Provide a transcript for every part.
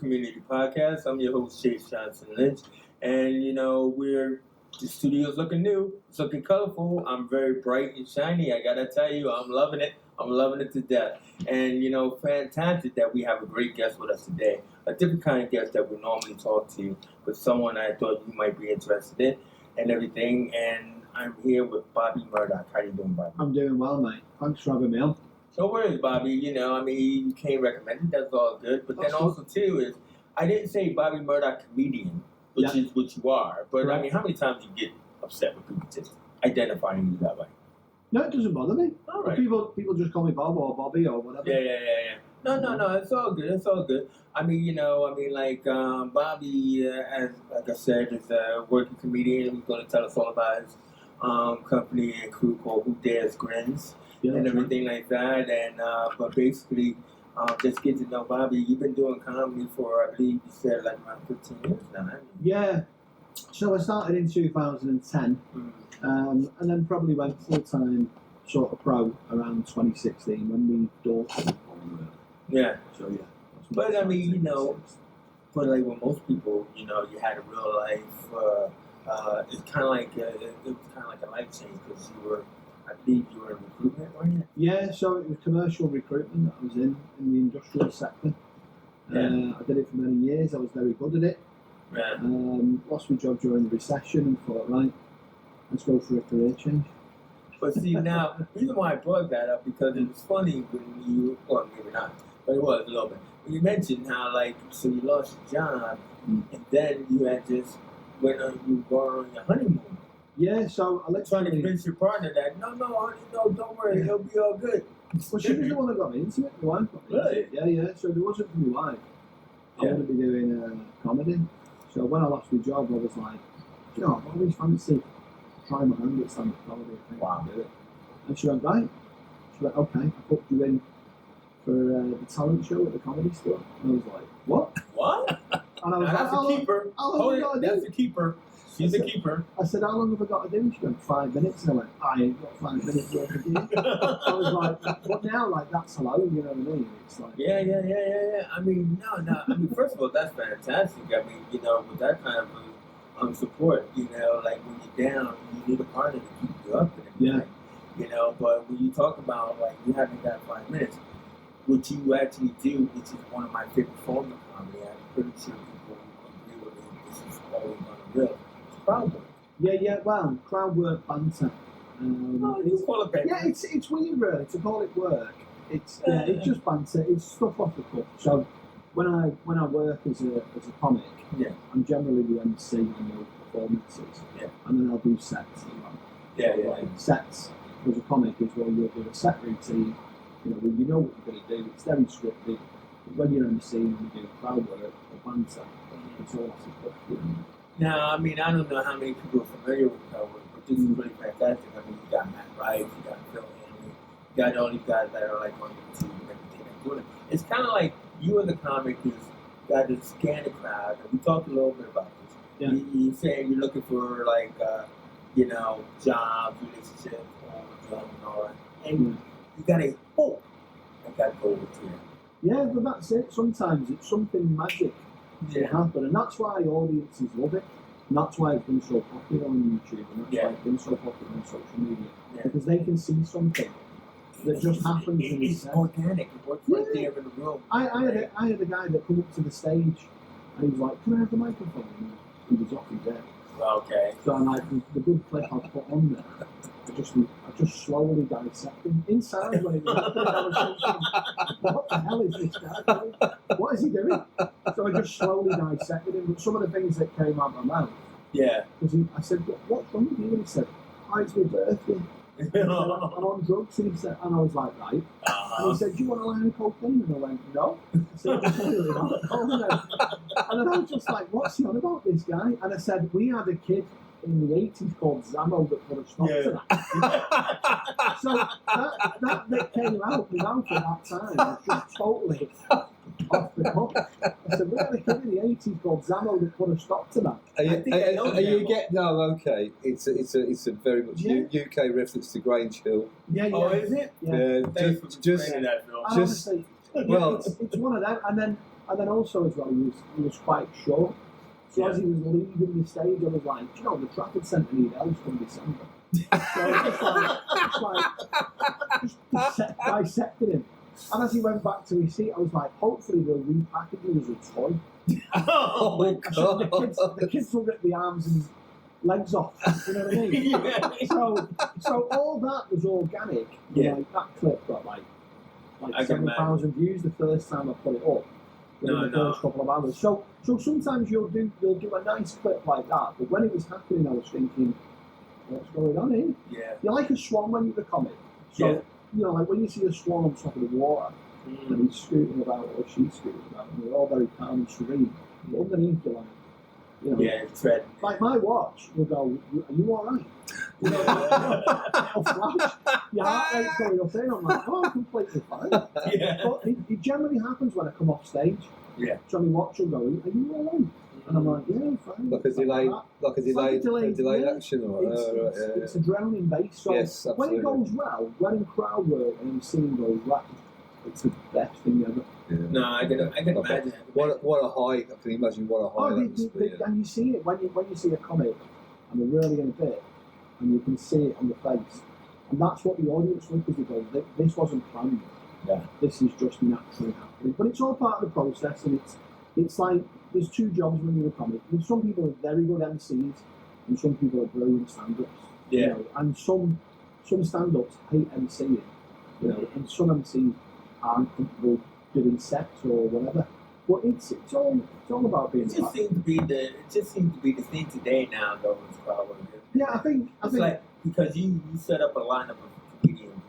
Community Podcast. I'm your host, Chase Johnson Lynch. And, the studio's looking new. It's looking colorful. I'm very bright and shiny. I got to tell you, I'm loving it. I'm loving it to death. And, fantastic that we have a great guest with us today. A different kind of guest that we normally talk to, but someone I thought you might be interested in and everything. And I'm here with Bobby Murdock. How you doing, Bobby? I'm doing well, mate. Thanks for having me on. No worries, Bobby. You came recommended. That's all good. But then also, too, is I didn't say Bobby Murdock comedian, which is what you are. But, Right. how many times do you get upset with people just identifying you that way? No, it doesn't bother me. All right. People just call me Bob or Bobby or whatever. Yeah. No. It's all good. It's all good. Bobby, as like I said, is a working comedian. He's going to tell us all about his company and crew called Who Dares Grins and everything like that. And but basically, just get to know Bobby. You've been doing comedy for, I believe you said, like around 15 years now. Haven't you? Yeah. So I started in 2010, and then probably went full time, sort of pro around 2016 when my daughter was born. Yeah. So yeah. But but like with most people, you had a real life. It's kind of like it was kind of like a life change because I believe you were in recruitment, weren't you? Yeah. So it was commercial recruitment that I was in the industrial sector. Yeah. I did it for many years. I was very good at it. Yeah. Lost my job during the recession and thought, right, let's go for a career change. But see, now, the reason why I brought that up because it was funny when well, maybe not, but it was a little bit. When you mentioned how, so you lost your job, and then you had just you were going on your honeymoon. Yeah, so I trying to convince your partner that, no, honey, no, don't worry, it'll be all good. Well, she was the one that got me into it. My wife got me into it. Yeah. So if it wasn't for my wife, I wouldn't be doing comedy. So when I lost my job, I was like, I've always fancied trying my hand at stand-up comedy. I think I can do it. And she went, right. She went, okay, I booked you in for the talent show at the Comedy Store. And I was like, what? What? And I was that's like, a keeper. That's a keeper. She's a keeper. I said, how long have I got to do? She went, 5 minutes. And I went, I ain't got 5 minutes worth of do. I was like, but now, that's hello, you know what I mean? It's like, yeah. No. First of all, that's fantastic. With that kind of support, when you're down, you need a partner to keep you up and everything. Yeah. But when you talk about, you haven't got 5 minutes, what you actually do, which is one of my favorite forms of comedy, I'm pretty sure people agree with me, this is always on the real. Crowd work. Yeah, well, crowd work, banter. You call it banter. Yeah, it's weird really to call it work. It's just banter. It's stuff off the cuff. So when I work as a comic, I'm generally the MC on those performances. Yeah. And then I'll do sets. Sets as a comic is where you'll do a set routine. You know what you're going to do. It's very scripted. But when you're on the scene and you do crowd work or banter, it's all off the cuff. Now, I don't know how many people are familiar with crowd work, but this is really fantastic. You got Matt Rife, you got Phil Hanley, you got all these guys that are on YouTube and everything and doing it. It's kind of like you as a comic is got to scan the crowd, and we talked a little bit about this. Yeah. You're saying you're looking for jobs, relationships, and all that, and you got to hope that goes here. Yeah, but that's it. Sometimes it's something magic. Happen, and that's why audiences love it, and that's why it's been so popular on YouTube, and that's why it's been so popular on social media, because they can see something that just happens in the set. Organic. It works right there in the room. I had a guy that come up to the stage, and he was like, "Can I have the microphone?" And he was off his head. Okay. So I'm like, the good clip I put on there, I just slowly dissected him. Inside when he was happening, I was thinking, what the hell is this guy doing? What is he doing? So I just slowly dissected him. But some of the things that came out of my mouth. Yeah. Because I said, what's wrong with you? And he said, it's my birthday. I'm on drugs. And I was like, right. And he said, do you want a line of cocaine? And I went, no. I said, really not. And then I was just like, what's he on about, this guy? And I said, we had a kid in the 80s called Zammo that put a stop to that. So that came out of my mouth at that time. It was just totally off the cuff. I said, we had a kid in the 80s called Zammo that put a stop to that. It's a very much UK reference to Grange Hill. Yeah. Oh, is it? Yeah. Thanks for explaining that, Phil. Honestly, it's one of them. And then And then also as well, he was quite short. So Yeah. as he was leaving the stage, I was like, do you know, the Trafford Centre need help from December. So just dissected him. And as he went back to his seat, I was like, hopefully they'll repackage him as a toy. Oh, I said, the kids will rip the arms and legs off. You know what I mean? Yeah. So all that was organic. Yeah. Like, that clip got like I can 7,000 views the first time I put it up. Within the first couple of hours. So sometimes you'll do a nice clip like that, but when it was happening, I was thinking, what's going on here? Yeah. You're like a swan when you're a comic. So, Yeah. you know, like when you see a swan on top of the water, and he's scooting about, or she's scooting about, and they're all very calm and serene. But underneath, you're like, you know, Yeah, it's red. like my watch will go, are you alright? You know, it'll flash. Your heart rate's going up there. I'm like, oh, I'm completely fine. Yeah. But it generally happens when I come off stage. Yeah. So my watch will go, are you alright? And I'm like, yeah, I'm fine. Like a delayed, Yeah. action, or It's adrenaline based. So yes, when it absolutely. goes well, when in crowd work and scene goes well, it's the best thing ever. Yeah. No, I can imagine. What a high! I can imagine what a high that must be. And you see it when you see a comic and they're really in a bit, and you can see it on the face, and that's what the audience look as they go. This wasn't planned. Yeah. This is just naturally happening. But it's all part of the process, and it's like there's two jobs when you're a comic. And some people are very good MCs, and some people are brilliant stand-ups. Yeah. You know, and some stand-ups hate MCing, you know, and some MCs aren't comfortable doing sets or whatever. But it's all about being. It just seems to be the thing today now, though. It's probably. Yeah, I think like because you set up a lineup of comedians.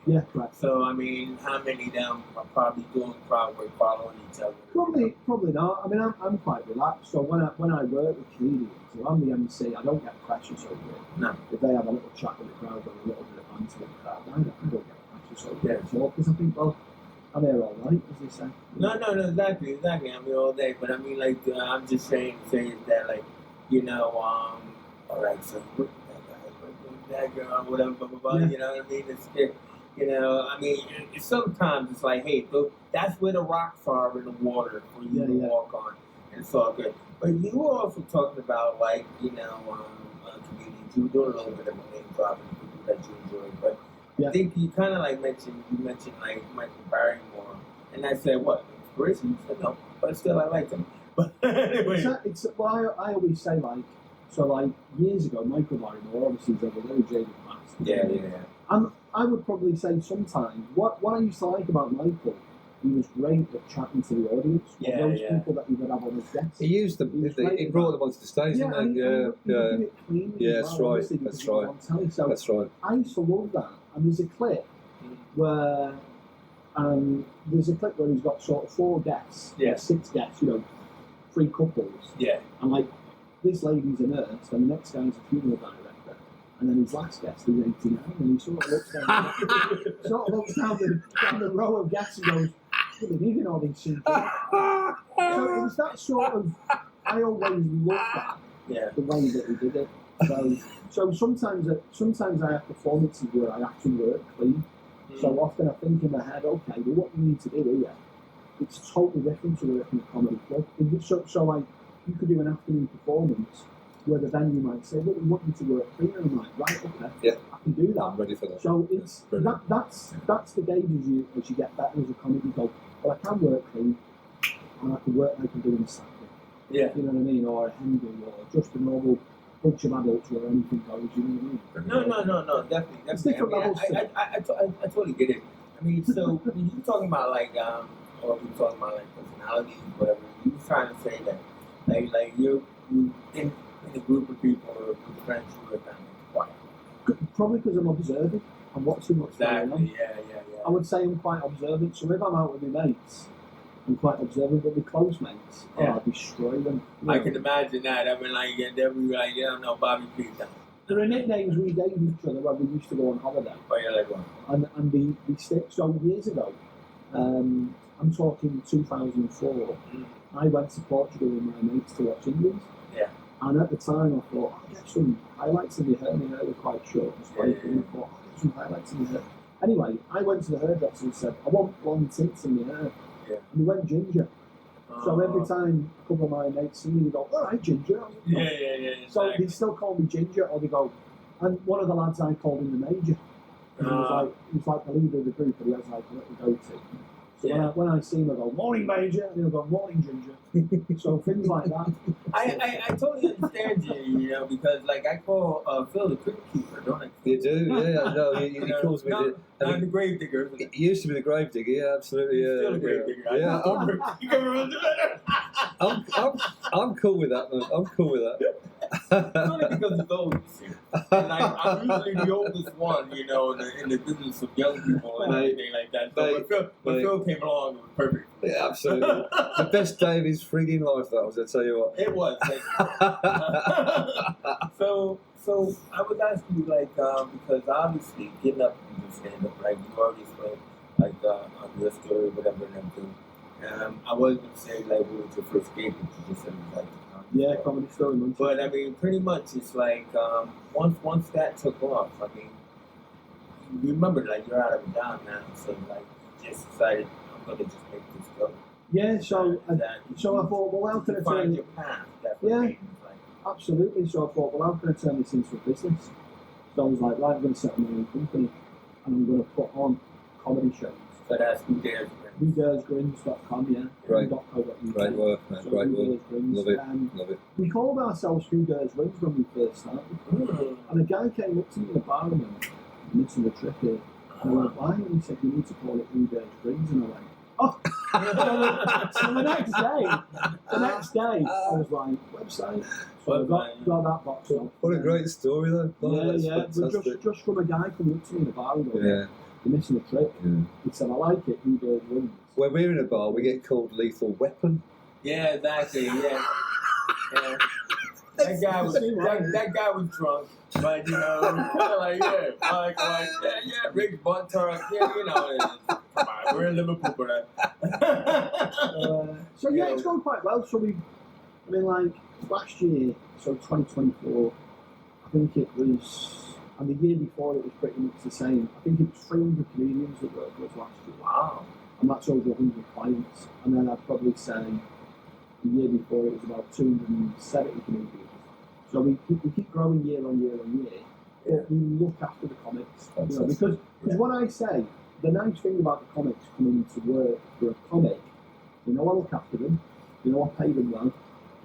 Yeah, correct. So I mean, how many of them are probably doing crowd work, following each other? Probably not. I mean, I'm quite relaxed. So when I work with comedians, if I'm the MC, I don't get precious over it. No. If they have a little chat with the crowd or a little bit of banter with the crowd, I don't get precious over it. So because I think, well, I'm here all night, as they say. No, exactly. I'm here all day, but I mean, like, I'm just saying that, like, you know, all right, so that girl, whatever, blah, blah, blah, Yeah. you know what I mean? You know, I mean, sometimes it's like, hey, that's where the rocks are in the water for you to walk on, and it's all good. But you were also talking about, like, you know, comedians. You were doing a little bit of a name dropping people that you enjoy, but I think you kind of like mentioned like Michael Barrymore, and I said, what, inspiration? You said no, but still I like him. But anyway. Well, I always say, like, so like years ago, Michael Barrymore obviously has a very jaded past. Yeah. I would probably say sometimes what I used to like about Michael, he was great at chatting to the audience. Yeah, those people that he would have on his desk. He used them. He brought them onto the stage, didn't he? He do it cleanly. Yeah, as well, obviously, because he was on telly. So That's right. I used to love that. And there's a clip where he's got sort of 4 guests, 6 guests, you know, 3 couples. Yeah. And like this lady's a nurse, and the next guy's a funeral director, and then his last guest is 89, and he sort of looks down the row of guests and goes, "What are they needing all these things?" So it was that sort of. I always loved that. Yeah. The way that he did it. So sometimes I have performances where I actually work clean. So often I think in my head, okay, well, what you need to do here, it's totally different to working at a comedy club. So like, you could do an afternoon performance where the venue might say, look, we want you to work clean, and I'm like, right, okay, Yeah. I can do that. I'm ready for that. So it's that's the gauge as you get better as a comedy. You go, well, I can work clean, and I can do it in Saturday. Yeah. You know what I mean? Or a Henry, or just a normal bunch of adults where anything goes, you know what I mean? No, definitely. It's different levels. I totally get it. I mean, so when you talking about like, or we talking about like personalities, whatever, you were trying to say that, like you in a group of people or with friends, you were kind of quiet. Probably because I'm observant. I'm watching what's going on. Yeah. I would say I'm quite observant. So if I'm out with my mates, I'm quite observant, but with close mates, I destroy them. I can imagine that. I mean, like, they'll be like, I don't know, Bobby Pete. There are nicknames we gave each other when we used to go on holiday. Oh, yeah, like what? And the stick. So years ago, I'm talking 2004, I went to Portugal with my mates to watch England. Yeah. And at the time I thought, I'll get some highlights of your hair. My hair was quite short and straight. And I thought, I'll get some highlights of your hair. Anyway, I went to the hairdresser and said, I want blonde tints in my hair. Yeah. And we went ginger. So every time a couple of my mates see me, they go, all right, Ginger. Yeah. Exactly. So they still call me Ginger, or they go, and one of the lads I called him the Major. And he was like the leader of the group, but he has like a little goatee. So when I see him, I go, morning, Major, and he'll go, morning, Ginger. So things like that. I totally understand you, because like I call Phil the cricket keeper, don't I? You do, yeah. No, he calls me not the grave digger. He used to be the grave digger, yeah, absolutely. Still the grave digger. Yeah, You can remember that. I'm cool with that, man. I'm cool with that. It's only because it's old, you see. And I'm usually the oldest one, in the business of young people and everything like that. So when Phil came along, it was perfect. Yeah, absolutely. The best day of his frigging life, that was, I tell you what. It was. So I would ask you, because obviously getting up and just stand up, like you already explained, on your story, whatever, and everything. I was going to say, what was your first gig, but you just said it was yeah, comedy story. But I mean, pretty much it's like once that took off. I mean, you remember you're out of a job now, so you just decided I'm gonna just make this go. Yeah, so I thought, well, how can I find your path? Yeah, absolutely. So I thought, well, how can I turn this into a business? So I was like, right, I'm going to set up my own company, and I'm going to put on comedy shows. So that's WhoDaresGrins.com, yeah. Great. Great work, man. So Great work. Love it. Love it. We called ourselves Who Dares Grins when we first started. And a guy came up to me in a bar and went, "I'm missing the trick here." And I went, "Why?" And he said, "You need to call it Who Dares Grins." And I went, "Oh." So the next day, I was like, website. So I got that box off. What a great story, though. Yeah. But just from a guy coming up to me in a bar and going, "You're missing a trick." Yeah. He said, "I like it, Who Dares Grins." When we're in a bar, we get called Lethal Weapon. Yeah, exactly. Yeah. That guy was drunk, but Rick Bunter, come on, we're in Liverpool, brother. So it's gone quite well. So last year, so 2024, I think it was, and the year before it was pretty much the same. I think it was 300 comedians that worked with us last year. Wow. And that's over 100 clients. And then I'd probably say the year before it was about 270 comedians. So we keep growing year on year on year. But we look after the comics. Because what I say, the nice thing about the comics coming to work for a comic, I look after them, I pay them well,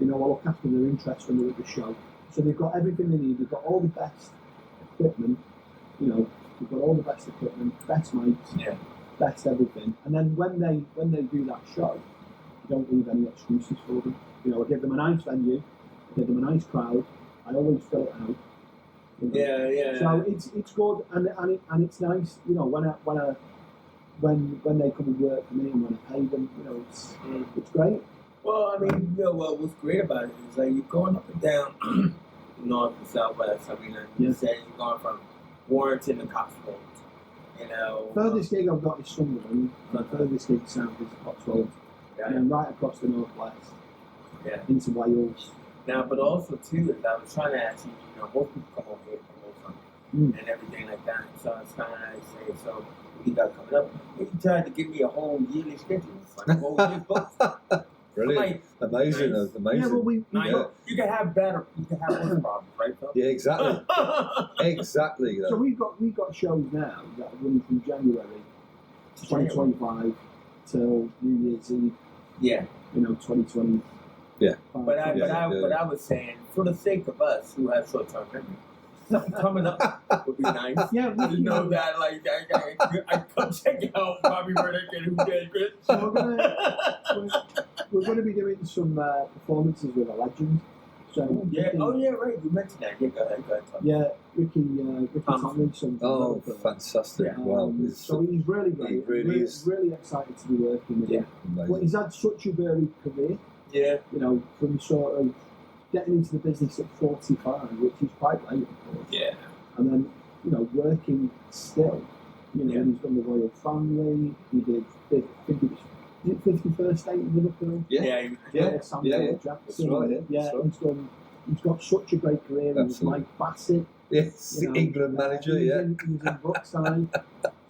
I look after their interest when they're at the show. So they've got everything they need, they've got all the best equipment, they've got all the best equipment, best mics, best everything. And then when they do that show, you don't leave any excuses for them. I give them a nice venue, I give them a nice crowd, I always fill it out. Yeah. So it's good and it's nice, when they come and work for me and when I pay them, it's great. Well, I mean, what's great about it is you're going up and down north and southwest. I mean, you say you're going from Warrington to Cotswolds. Furthest gig I've got is Sunderland. My furthest gig south is Cotswolds. And then right across the northwest. Yeah. Into Wales. Now, but also too, is I was trying to ask you, most people come over here from Wilson and everything like that. So it's kind of nice. Say, so what you got coming up? You tried to give me a whole yearly schedule, a whole year's books. Brilliant. Amazing. Yeah, well, you can have better, you can have worse problems, right, Phil? Yeah, exactly. Exactly. So we've got shows now that are running from January 2025 till New Year's Eve. Yeah. 2020. Yeah. But I was saying, for the sake of us who have short-term memory, something coming up would be nice. Yeah, to know that, I come check out Bobby Murdock and Who Dares Grins. So we're going to be doing some performances with a legend. So right. You mentioned that. Yeah, go ahead. Yeah, Ricky Tomlinson. Oh, fantastic! Wow. So he's really great. He really is. Really excited to be working with him. Well, he's had such a varied career. Yeah. From sort of getting into the business at 45, which is quite late, of course. Yeah. And then, working still. He's done the Royal Family. He did, I think it was 51st State in Liverpool. Yeah. Samuel Jackson. That's right. Yeah. He's got such a great career. He was Mike Bassett. Yes, England manager. He was in Brookside.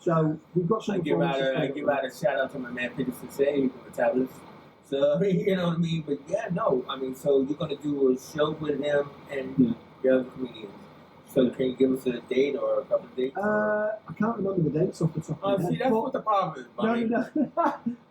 So we've got some I give out a shout out to my man Peterson Shade from the Tablets. So you know what I mean. But yeah, no, I mean, so you're gonna do a show with him and the other comedians. So can you give us a date or a couple of dates? I can't remember the dates off the top of my head. See, that's what the problem is, Bobby. No.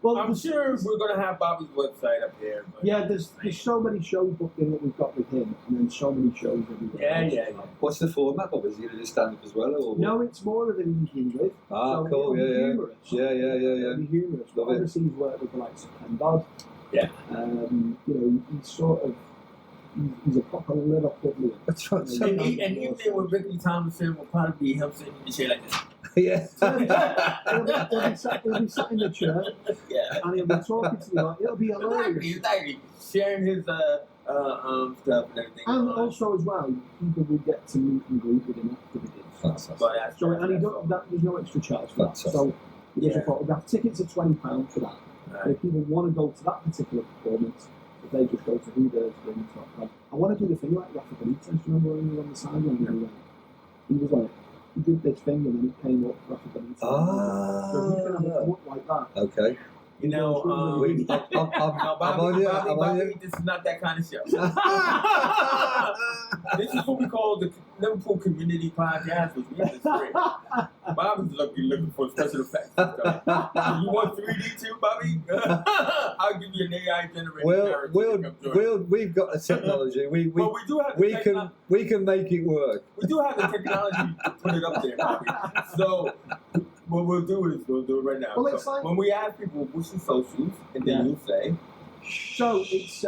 Well, I'm sure we're going to have Bobby's website up there. But yeah, there's so many shows booked in that we've got with him, and then so many shows everywhere. Yeah. What's the format, Bob? Is he going to do stand-up as well? Or? No, it's more of an evening with. Ah, so cool, humorous. Yeah. It'll be humorous. But Love it. obviously he's worked with the likes of Ken Dodd. Yeah. You know, he's sort of, he's a proper Liverpoolian. That's right. And even with Ricky Tomlinson will probably be him sitting in the chair like this. Yeah. he'll be sat in the chair, and he'll be talking to you. Like, it'll be hilarious. Exactly. Sharing his stuff and everything. And also as well, people will get to meet and greet with him after the gig. So, and there's no extra charge for that. So there's a photograph. Tickets are £20 for that. Right. If people want to go to that particular performance, if they just go to whothersbring.com. I want to do the thing like Rafa Benitez. Remember when he was on the sideline? He was like, he did this thing and then it came up Rafa Benitez. So he can have it come up like that. Okay. You know, Bobby, this is not that kind of show. This is what we call the Liverpool Community Podcast, which means it's free. Bobby's looking for special effects. You want 3D too, Bobby? I'll give you an AI generated. We've got the technology. We do have we can make it work. We do have the technology to put it up there, Bobby. So what we'll do it right now. Well, so when we ask people what's your socials, and then you say. So it's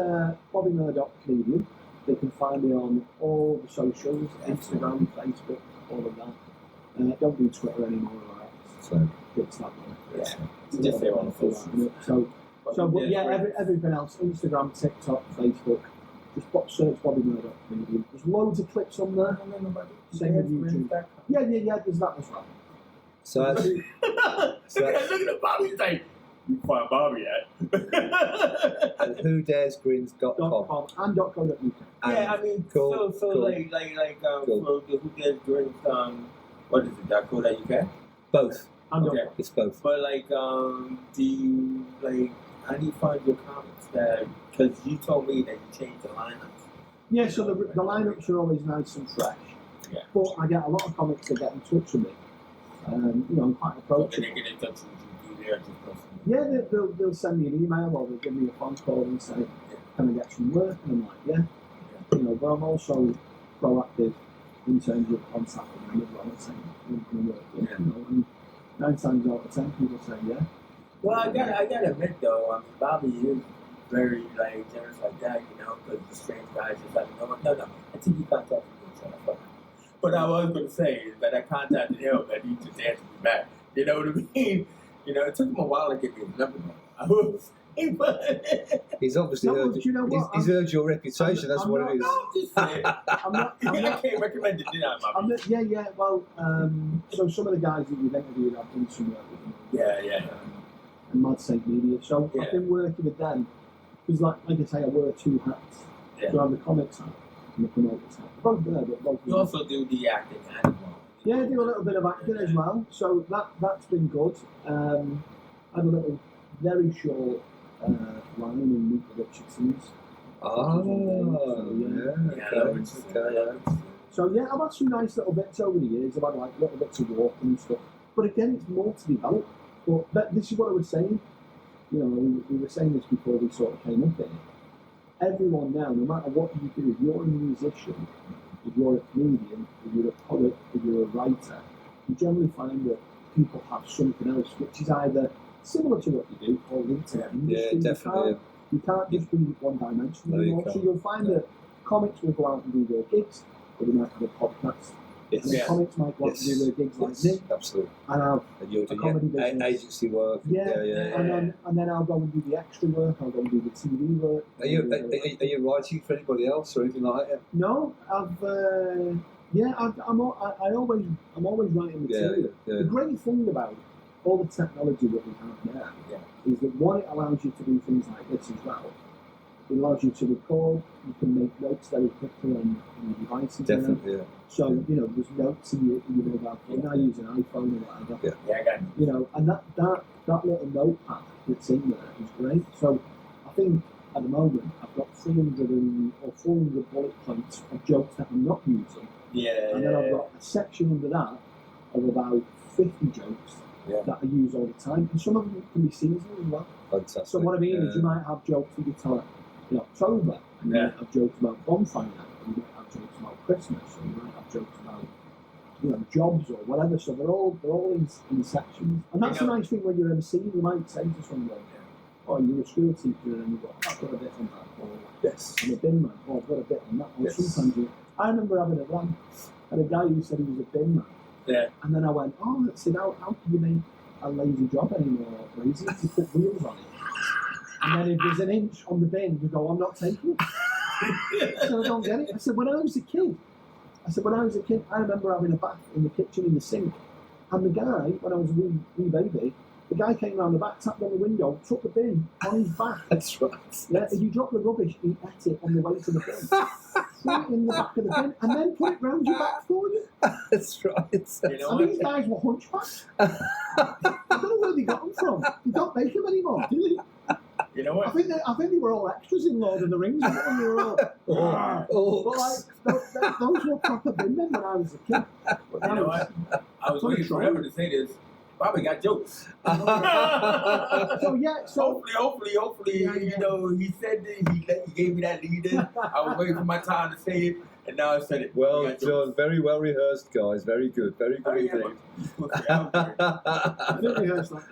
Bobby Murdock Comedian. They can find me on all the socials, Instagram, Facebook, all of that. Don't do Twitter anymore or X. So it's that one. Yeah. Just say on the socials. So everything else, Instagram, TikTok, Facebook. Just search Bobby Murdock Comedian. There's loads of clips on there. Same with YouTube. Yeah, there's that as well. So look at the Bobby like, you can find Bobby at whodaresgrins.com and .co.uk. Yeah, I mean, cool. So like for the Who Dares Grins, what is it? .co.uk? Both. Okay. It's both. But like, do you like? How do you find your comics? Because you told me that you changed the lineups. Yeah, so the lineups are always nice and fresh. Yeah. But I get a lot of comics that get in touch with me. You know, I'm quite approachable. So they get in touch with you there just personally? Yeah, they'll send me an email or they'll give me a phone call and say, can I get some work? And I'm like, yeah. You know, but I'm also proactive in terms of contacting them as well and saying, when can I work? You know, and 9 times out of 10 people say, yeah. Well, I gotta admit though, I mean, Bobby is very like generous like that, you know, because the strange guys just like, no, I think you contacted me, so but I was going to say is that I contacted him and he just answered me back. You know what I mean? You know, it took him a while to get me his number. I was he's obviously heard, he's heard your reputation, that's what it is. No, I'm just saying. I can't recommend it, did I, yeah, well, so some of the guys that you've interviewed, I've done some work with them. Yeah. And Mad Saint Media. So I've been working with them, because like I say, I wear 2 hats. So I have the comics hat and the promoters hat. Both there, but both. You also do the acting as well. Yeah, I do a little bit of acting as well. So that's been good. I had a little, very short line in Meet the Richardsons. So yeah, I've had some nice little bits over the years. I've had like little bits of walking and stuff. But again, it's more to develop. But this is what I was saying. You know, we were saying this before we sort of came up here. Everyone now, no matter what you do, if you're a musician, if you're a comedian, if you're a poet, if you're a writer, you generally find that people have something else which is either similar to what you do or linked to it. Yeah, definitely. You can't just be one-dimensional anymore. So you'll find that comics will go out and do their gigs, or they might have a podcast. Yes. And comics might go out and do their gigs like me. Absolutely. And you're doing agency work. Yeah. And then I'll go and do the extra work. I'll go and do the TV work. Are you writing for anybody else or anything like that? No, I'm always writing material. The great thing about all the technology that we have now is that one, it allows you to do things like this as well. It allows you to record. You can make notes very quickly on your devices. Definitely, yeah. So, you know, there's notes in your mobile phone. I use an iPhone or whatever. Yeah, I got it. You know, and that little notepad that's in there is great. So I think at the moment I've got 400 bullet points of jokes that I'm not using. Yeah. And then I've got a section under that of about 50 jokes that I use all the time. And some of them can be seasonal as well. Fantastic. So what I mean is you might have jokes that you tell in October, and you might have jokes about bonfire night, and you might have jokes about Christmas, or you might have jokes about jobs or whatever. So they're all in sections, and that's a nice thing when you're emceeing. You might say to someone, "Oh, you're a school teacher," and you go, "I've got a bit on that," or yes, "I'm a bin man," or "I've got a bit on that." Or sometimes I remember having a rant at a guy who said he was a bin man. Yeah. And then I went, "Oh, I said, how can you make a lazy job any more lazy if you put wheels on it?" And then if there's an inch on the bin, you go, "I'm not taking it." So I don't get it. I said, when I was a kid, I remember having a bath in the kitchen in the sink. And the guy, when I was a wee baby, the guy came round the back, tapped on the window, took the bin on his back. That's right. Yeah, if you drop the rubbish, he ate it on the way to the bin. Threw it in the back of the bin, and then put it round your back for you. That's right. And these guys were hunchbacks. I don't know where they got them from. They don't make them anymore, do they? You know what? I think they were all extras in Lord of the Rings. And they were all, but like, those were proper bin men when I was a kid. But you know what? I was waiting forever to say this. Bobby got jokes. So Hopefully, you know, he said that he gave me that lead in. I was waiting for my time to say it, and now I said it. Well done. Very well rehearsed, guys. Very good. Very good indeed. I didn't rehearse that.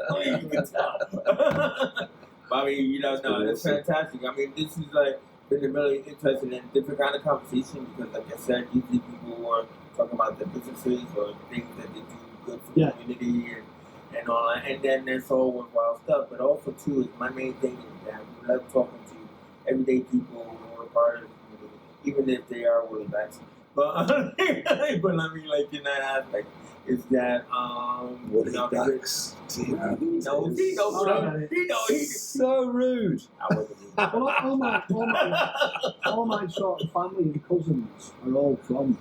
No, you can tell. Bobby, you know, no, it's fantastic. I mean, this is like been really interesting and different kind of conversation because, like I said, usually people are talking about their businesses or things that they do good for the community and all that. And then there's all worthwhile stuff. But also, too, is my main thing is that we love talking to everyday people who are part of the community, even if they are Willie backs. But I mean, like, in that aspect, is that, Willie backs. He knows. He's so rude. I wasn't all my sort of family and cousins are all from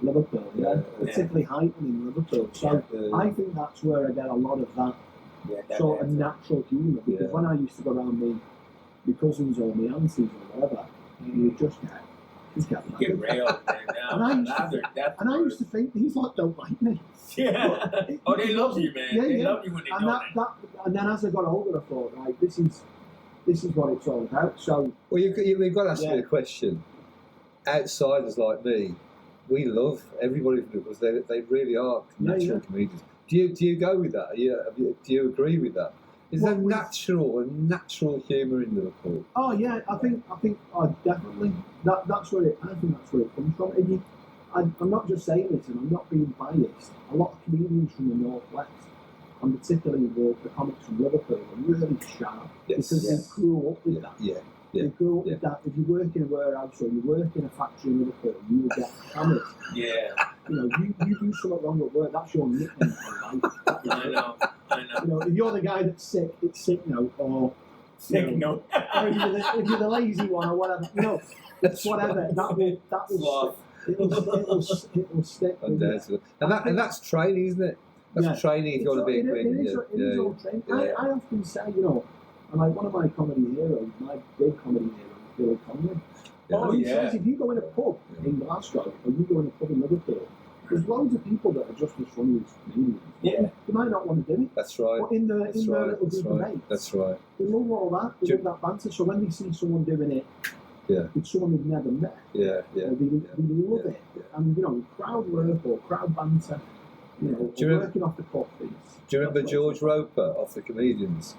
Liverpool, particularly Highton in Liverpool. So I think that's where I get a lot of that sort of natural humour. Because when I used to go around my cousins or my aunties or whatever, you just get railed. And I used to think these lot don't like me. Yeah. They love you, man. They love you when they know and then as I got older, I thought, right, this is what it's all about. So, well, we've got to ask you a question. Outsiders like me, we love everybody because they really are natural comedians. Do you go with that? Do you agree with that? Is there natural humour in Liverpool? Oh yeah, I think definitely that's where it comes from. And I'm not just saying this, and I'm not being biased. A lot of comedians from the northwest, and particularly the comics from Liverpool, are really sharp because they grew up with that. Yeah. They grew up with that. If you work in a warehouse or you work in a factory in Liverpool, you will get hammered. Yeah. You know, you do something wrong at work, that's your nickname for life. I know. You know, if you're the guy that's sick, it's sick note, or sick note. Or if you're the lazy one or whatever, it's whatever. Right. It'll stick. And that's training, isn't it? That's training if you want to be a comedian. It is all training. I often say, and like one of my comedy heroes, my big comedy hero is Billy Conley. He says if you go in a pub in Glasgow or you go in a pub in Liverpool, there's loads of people that are just as funny as comedians. Yeah. You might not want to do it. That's right. But in their little group of mates. That's right. They love all that. They love that banter. So when they see someone doing it with someone they've never met, they love it. And, crowd work or crowd banter, working off the cuff. Do you remember George Roper off the Comedians?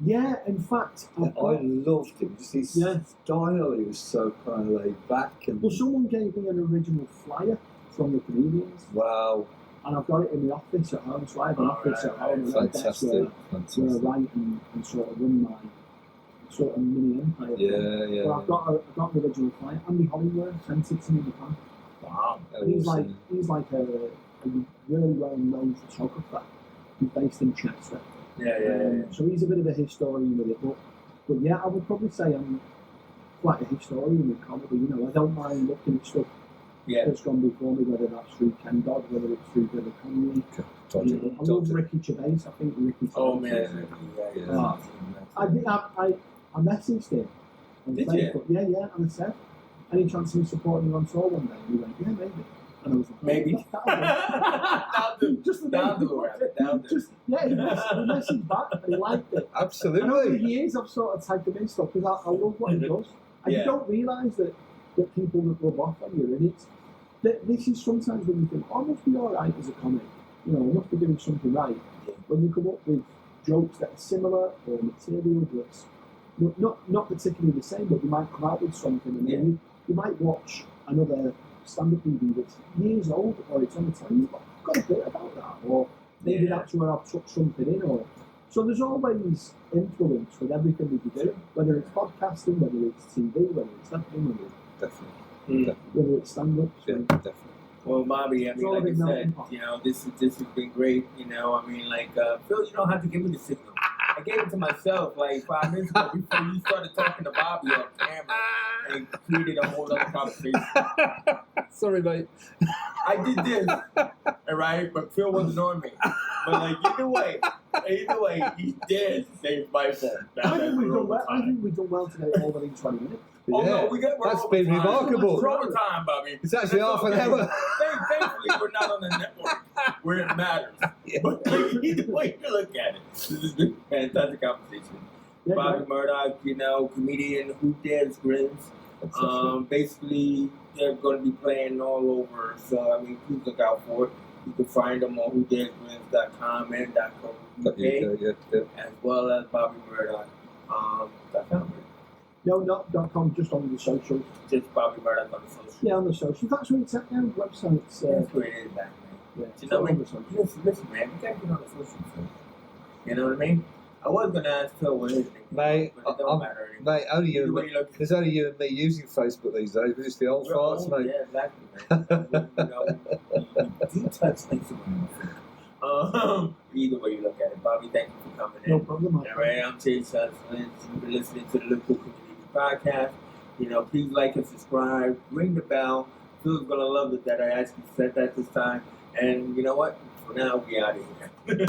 Yeah, in fact, I loved him. Just his style, he was so kind of laid back. Well, someone gave me an original flyer from the Comedians. Wow. And I've got it in the office at home, so I have an office at home. Fantastic. Where I write and sort of run my sort of mini empire. Yeah. But I've got the original flyer. Andy Hollingworth sent it to me in the past. Wow. And he's like a really well-known photographer. He's based in Chester. Yeah. So he's a bit of a historian with it, but But yeah, I would probably say I'm quite a historian with comedy. You know, I don't mind looking at stuff that's gone before me, whether that's through Ken Dodd, whether it's through Billy Connolly. I love Ricky Gervais. I think Ricky Tomlinson. Oh man, I messaged him on Facebook. Yeah, and I said, any chance of me supporting you on tour one day? And he went, yeah, maybe. And I was like, maybe. He messaged back and he liked it. Absolutely. And over the years, I've sort of tagged him in stuff because I love what he does. And you don't realise that people that rub off on you. And this is sometimes when you think, I must be all right as a comic. You know, I must be doing something right. When you come up with jokes that are similar or material that's not particularly the same, but you might come out with something and then you might watch another stand-up DVD that's years old, or it's on the telly, you've got a bit about that, or maybe that's where I've took something in, or so there's always influence with everything that you do, whether it's podcasting, whether it's TV, whether it's acting, whether it's stand-up. Yeah, definitely. Well, Bobby, I mean, like I said, you know, this has been great. You know, I mean, like, Phil, you don't have to give me the signal. I gave it to myself like 5 minutes ago before you started talking to Bobby on camera and created a whole other conversation. Sorry, mate. I did this, all right, but Phil wasn't on me. But like either way, he did save my phone. I think we've done well today, more than 20 minutes. Oh no, that's been remarkable. We're over time, Bobby. It's actually half an hour. Thankfully, we're not on the network where it matters. Yeah. But either way you look at it, this has been a fantastic conversation. Yeah, Bobby Murdock, you know, comedian who dares grins. Basically, they're going to be playing all over. So I mean, please look out for it. You can find them on whodaresgrins.com and .co.uk, as well as Bobby Murdock. No, not .com, just on the socials. Just Bobby Murdock on the socials. Yeah, on the socials. That's where it's at now, websites. That's where it is back, man. Yeah, you know, man, listen, man, we gotta get on the socials first. You know what I mean? I was gonna ask Phil what his name is, mate, but it don't matter anymore. Mate, there's only you and me using Facebook these days, because it's the old farts, mate. Yeah, exactly, man. You know, you do touch things around. Either way you look at it, Bobby, thank you for coming in. No problem, mate. All right, I'm Chase Hudson. You've been listening to the Liverpool Community Podcast. You know, please like and subscribe. Ring the bell. Phil's gonna love it that I actually said that this time. And you know what? For now, we out of here.